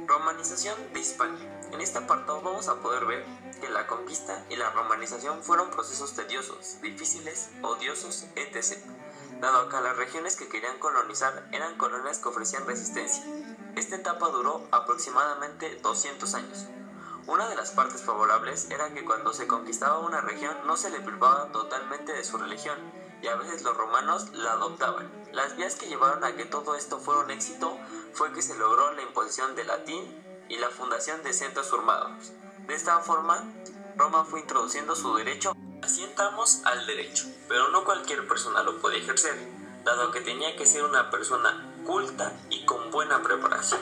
Romanización de Hispania. En este apartado vamos a poder ver que la conquista y la romanización fueron procesos tediosos, difíciles, odiosos, etc., dado que las regiones que querían colonizar eran colonias que ofrecían resistencia. Esta etapa duró aproximadamente 200 años. Una de las partes favorables era que cuando se conquistaba una región no se le privaba totalmente de su religión, y a veces los romanos la adoptaban. Las vías que llevaron a que todo esto fuera un éxito fue que se logró la imposición del latín y la fundación de centros urbanos. De esta forma, Roma fue introduciendo su derecho. Así entramos al derecho, pero no cualquier persona lo podía ejercer, dado que tenía que ser una persona culta y con buena preparación.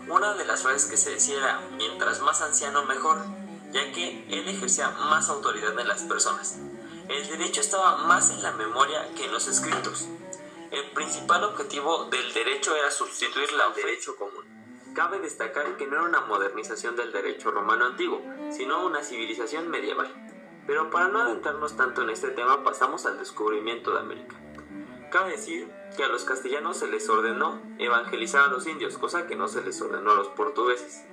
Una de las frases que se decía era, mientras más anciano mejor, ya que él ejercía más autoridad en las personas. El derecho estaba más en la memoria que en los escritos. El principal objetivo del derecho era sustituir el derecho común. Cabe destacar que no era una modernización del derecho romano antiguo, sino una civilización medieval. Pero para no adentrarnos tanto en este tema, pasamos al descubrimiento de América. Cabe decir que a los castellanos se les ordenó evangelizar a los indios, cosa que no se les ordenó a los portugueses.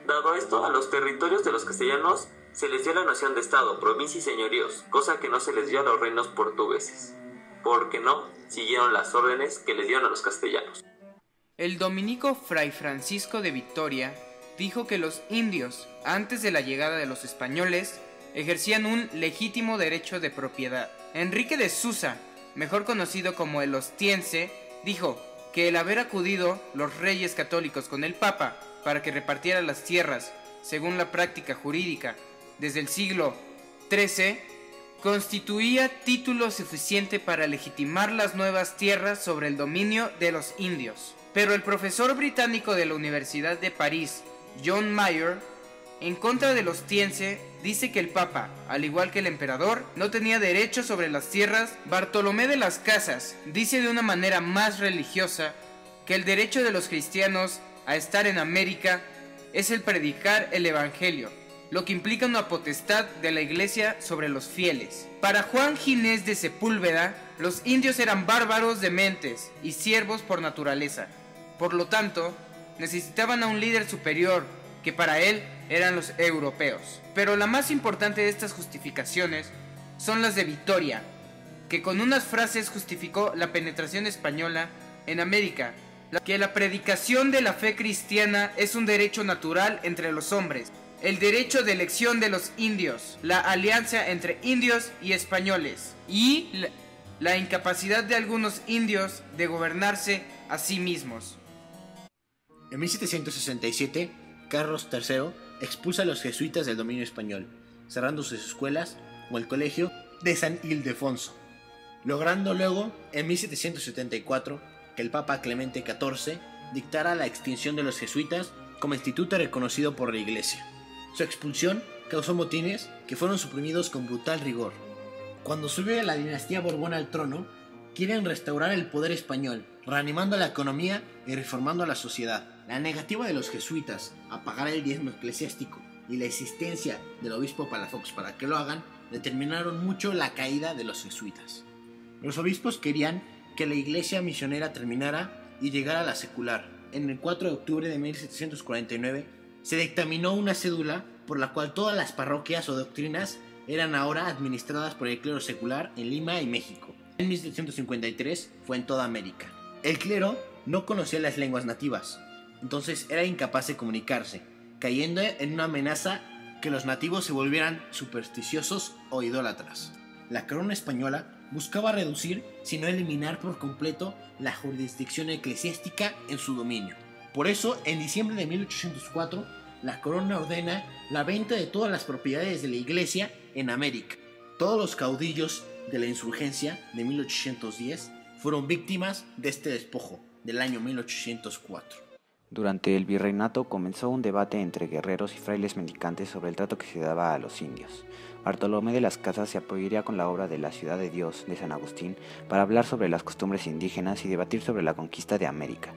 Dado esto, a los territorios de los castellanos se les dio la noción de estado, provincia y señoríos, cosa que no se les dio a los reinos portugueses, porque no siguieron las órdenes que les dieron a los castellanos. El dominico Fray Francisco de Vitoria dijo que los indios, antes de la llegada de los españoles, ejercían un legítimo derecho de propiedad. Enrique de Susa, mejor conocido como el Ostiense, dijo que el haber acudido los reyes católicos con el Papa para que repartiera las tierras según la práctica jurídica desde el siglo XIII, constituía título suficiente para legitimar las nuevas tierras sobre el dominio de los indios. Pero el profesor británico de la Universidad de París, John Mayer, en contra del Ostiense, dice que el Papa, al igual que el emperador, no tenía derecho sobre las tierras. Bartolomé de las Casas dice de una manera más religiosa que el derecho de los cristianos a estar en América es el predicar el Evangelio, lo que implica una potestad de la Iglesia sobre los fieles. Para Juan Ginés de Sepúlveda, los indios eran bárbaros dementes y siervos por naturaleza. Por lo tanto, necesitaban a un líder superior, que para él eran los europeos. Pero la más importante de estas justificaciones son las de Vitoria, que con unas frases justificó la penetración española en América, que la predicación de la fe cristiana es un derecho natural entre los hombres, el derecho de elección de los indios, la alianza entre indios y españoles, y la incapacidad de algunos indios de gobernarse a sí mismos. En 1767, Carlos III expulsa a los jesuitas del dominio español, cerrando sus escuelas o el colegio de San Ildefonso, logrando luego, en 1774, que el Papa Clemente XIV dictara la extinción de los jesuitas como instituto reconocido por la Iglesia. Su expulsión causó motines que fueron suprimidos con brutal rigor. Cuando sube la dinastía Borbón al trono, quieren restaurar el poder español, reanimando la economía y reformando la sociedad. La negativa de los jesuitas a pagar el diezmo eclesiástico y la existencia del obispo Palafox para que lo hagan determinaron mucho la caída de los jesuitas. Los obispos querían que la iglesia misionera terminara y llegara a la secular. En el 4 de octubre de 1749 se dictaminó una cédula por la cual todas las parroquias o doctrinas eran ahora administradas por el clero secular en Lima y México. En 1753 fue en toda América. El clero no conocía las lenguas nativas, entonces era incapaz de comunicarse, cayendo en una amenaza que los nativos se volvieran supersticiosos o idólatras. La corona española buscaba reducir, si no eliminar por completo, la jurisdicción eclesiástica en su dominio. Por eso, en diciembre de 1804, la corona ordena la venta de todas las propiedades de la iglesia en América. Todos los caudillos de la insurgencia de 1810 fueron víctimas de este despojo del año 1804. Durante el virreinato comenzó un debate entre guerreros y frailes mendicantes sobre el trato que se daba a los indios. Bartolomé de las Casas se apoyaría con la obra de La Ciudad de Dios de San Agustín para hablar sobre las costumbres indígenas y debatir sobre la conquista de América.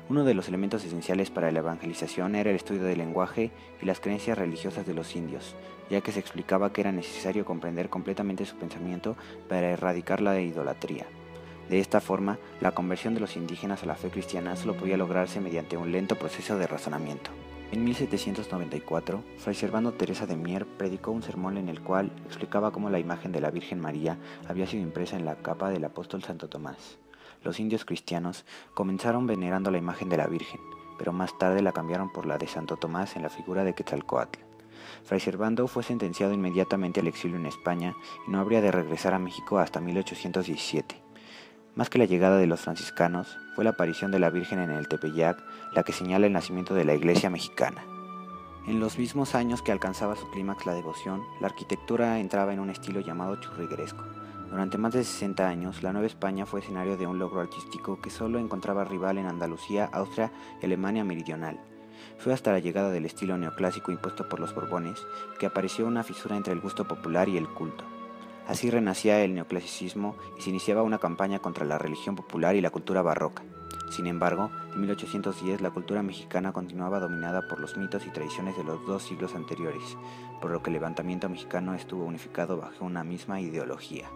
Uno de los elementos esenciales para la evangelización era el estudio del lenguaje y las creencias religiosas de los indios, ya que se explicaba que era necesario comprender completamente su pensamiento para erradicar la idolatría. De esta forma, la conversión de los indígenas a la fe cristiana solo podía lograrse mediante un lento proceso de razonamiento. En 1794, Fray Servando Teresa de Mier predicó un sermón en el cual explicaba cómo la imagen de la Virgen María había sido impresa en la capa del apóstol Santo Tomás. Los indios cristianos comenzaron venerando la imagen de la Virgen, pero más tarde la cambiaron por la de Santo Tomás en la figura de Quetzalcóatl. Fray Servando fue sentenciado inmediatamente al exilio en España y no habría de regresar a México hasta 1817. Más que la llegada de los franciscanos, fue la aparición de la Virgen en el Tepeyac la que señala el nacimiento de la Iglesia mexicana. En los mismos años que alcanzaba su clímax la devoción, la arquitectura entraba en un estilo llamado churrigueresco. Durante más de 60 años, la Nueva España fue escenario de un logro artístico que solo encontraba rival en Andalucía, Austria y Alemania meridional. Fue hasta la llegada del estilo neoclásico impuesto por los Borbones que apareció una fisura entre el gusto popular y el culto. Así renacía el neoclasicismo y se iniciaba una campaña contra la religión popular y la cultura barroca. Sin embargo, en 1810 la cultura mexicana continuaba dominada por los mitos y tradiciones de los 2 siglos anteriores, por lo que el levantamiento mexicano estuvo unificado bajo una misma ideología.